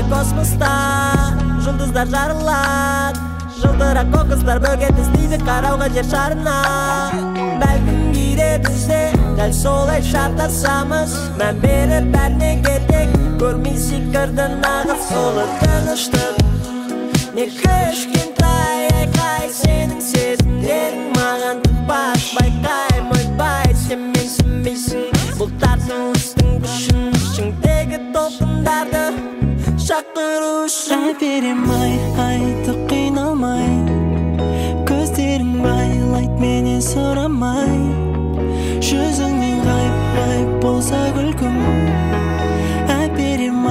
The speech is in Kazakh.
Kosmosta жұлдыздар жарылады, жылтырақ қоқыстар бөгет іздейді қарауға жер шарына. Бәлкім кейде бізде дәл солай шатасамыз, мән беріп бәріне кетек көрмей сикірді нағыз ұлы тыныштық. Не кішкентай айқай сенің сезімдерің маған тұтпас, байқай мойбай сен менсінбейсің. Бұл тартылыстың күшін ішіңдегі толқындарды шақыру үшін әперем айты қиналмай, көздерің байлайды менен сұрамай, жүзіңнен ғайып болса күлкім. Әперем